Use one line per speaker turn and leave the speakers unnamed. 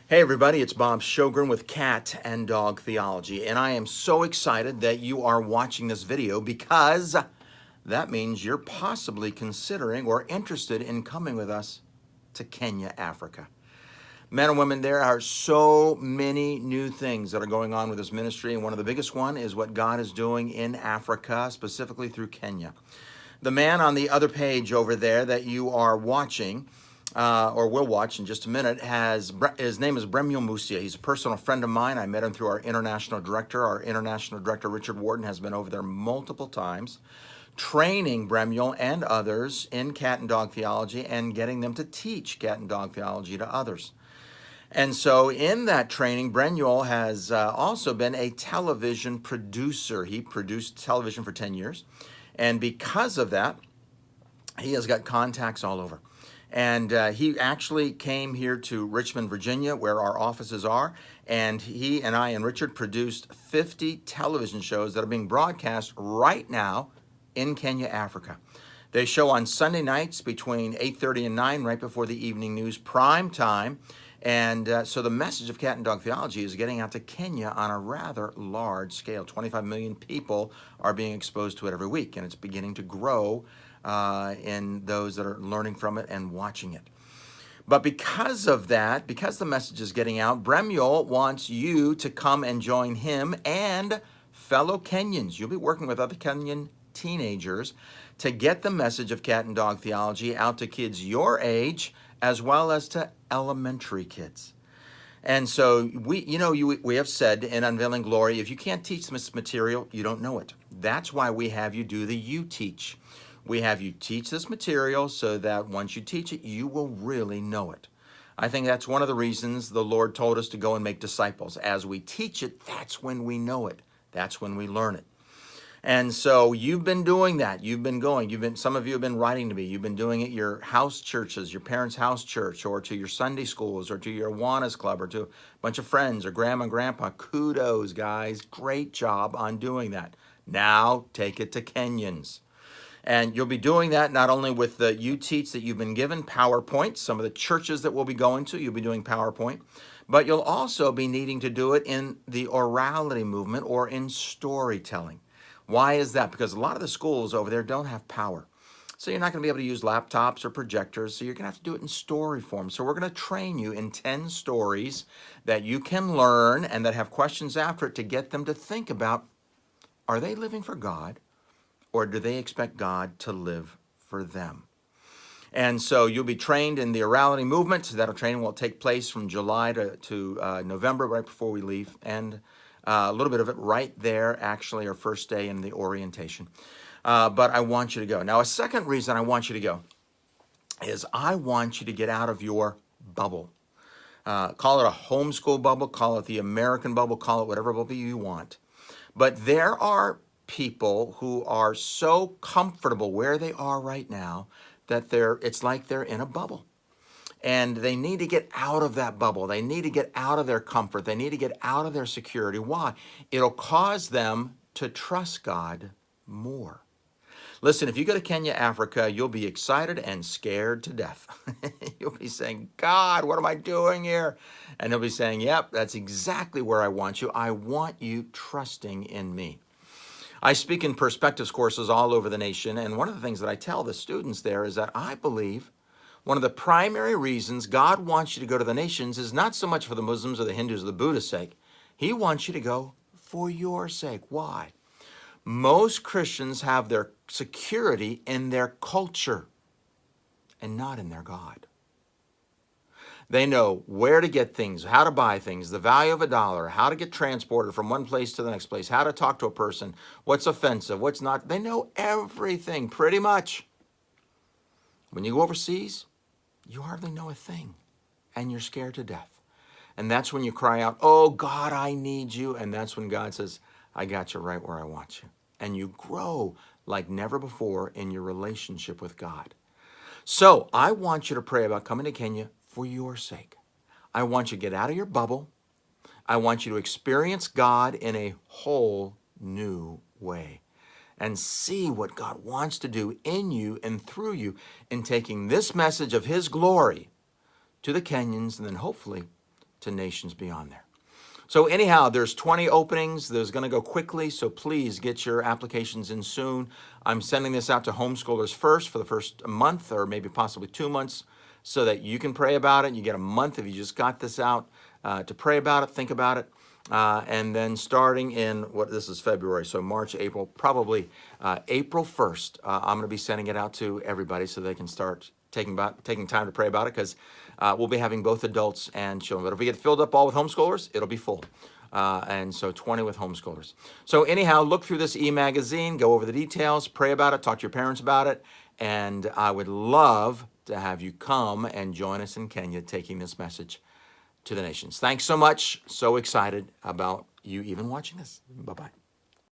Hey everybody, it's Bob Sjogren with Cat and Dog Theology, and I am so excited that you are watching this video because that means you're possibly considering or interested in coming with us to Kenya, Africa. Men and women, there are so many new things that are going on with this ministry, and one of the biggest one is what God is doing in Africa, specifically through Kenya. The man on the other page over there that you are watching, or will watch in just a minute, his name is Bremyo Musia. He's a personal friend of mine. I met him through our international director. Our international director, Richard Warden, has been over there multiple times, training Bremyo and others in cat and dog theology and getting them to teach cat and dog theology to others. And so in that training, Bremyo has also been a television producer. He produced television for 10 years. And because of that, he has got contacts all over. And he actually came here to Richmond, Virginia, where our offices are. And he and I and Richard produced 50 television shows that are being broadcast right now in Kenya, Africa. They show on Sunday nights between 8:30 and 9, right before the evening news, prime time. And so the message of Cat and Dog Theology is getting out to Kenya on a rather large scale. 25 million people are being exposed to it every week, and it's beginning to grow in those that are learning from it and watching it. But because of that, because the message is getting out, Bremyo wants you to come and join him and fellow Kenyans. You'll be working with other Kenyan teenagers to get the message of Cat and Dog Theology out to kids your age as well as to elementary kids. And so we have said in Unveiling Glory, if you can't teach this material, you don't know it. That's why we have you do the You Teach. We have you teach this material so that once you teach it, you will really know it. I think that's one of the reasons the Lord told us to go and make disciples. As we teach it, that's when we know it. That's when we learn it. And so you've been doing that. You've been going. Some of you have been writing to me. You've been doing it at your house churches, your parents' house church, or to your Sunday schools, or to your Awanas club, or to a bunch of friends, or grandma and grandpa. Kudos, guys. Great job on doing that. Now take it to Kenyans. And you'll be doing that not only with the You Teach that you've been given, PowerPoint, some of the churches that we'll be going to, you'll be doing PowerPoint, but you'll also be needing to do it in the orality movement or in storytelling. Why is that? Because a lot of the schools over there don't have power. So you're not going to be able to use laptops or projectors, so you're going to have to do it in story form. So we're going to train you in 10 stories that you can learn and that have questions after it to get them to think about, are they living for God? Or do they expect God to live for them? And so you'll be trained in the orality movement. That training will take place from July to November, right before we leave. And a little bit of it right there, actually, our first day in the orientation. But I want you to go. Now, a second reason I want you to go is I want you to get out of your bubble. Call it a homeschool bubble, call it the American bubble, call it whatever bubble you want. But there are people who are so comfortable where they are right now that it's like they're in a bubble. And they need to get out of that bubble. They need to get out of their comfort. They need to get out of their security. Why? It'll cause them to trust God more. Listen, if you go to Kenya, Africa, you'll be excited and scared to death. You'll be saying, God, what am I doing here? And he'll be saying, yep, that's exactly where I want you. I want you trusting in me. I speak in perspectives courses all over the nation, and one of the things that I tell the students there is that I believe one of the primary reasons God wants you to go to the nations is not so much for the Muslims or the Hindus or the Buddhists' sake. He wants you to go for your sake. Why? Most Christians have their security in their culture and not in their God. They know where to get things, how to buy things, the value of $1, how to get transported from one place to the next place, how to talk to a person, what's offensive, what's not. They know everything pretty much. When you go overseas, you hardly know a thing, and you're scared to death. And that's when you cry out, oh, God, I need you. And that's when God says, I got you right where I want you. And you grow like never before in your relationship with God. So I want you to pray about coming to Kenya for your sake. I want you to get out of your bubble. I want you to experience God in a whole new way and see what God wants to do in you and through you in taking this message of his glory to the Kenyans and then hopefully to nations beyond there. So anyhow, there's 20 openings. There's going to go quickly, so please get your applications in soon. I'm sending this out to homeschoolers first for the first month or maybe possibly 2 months so that you can pray about it. You get a month if you just got this out to pray about it, think about it. And then starting in, this is February, so March, April, probably April 1st, I'm going to be sending it out to everybody so they can start taking time to pray about it, because we'll be having both adults and children. But if we get filled up all with homeschoolers, it'll be full. And so 20 with homeschoolers. So anyhow, look through this e-magazine, go over the details, pray about it, talk to your parents about it. And I would love to have you come and join us in Kenya taking this message to the nations. Thanks so much. So excited about you even watching this. Bye-bye.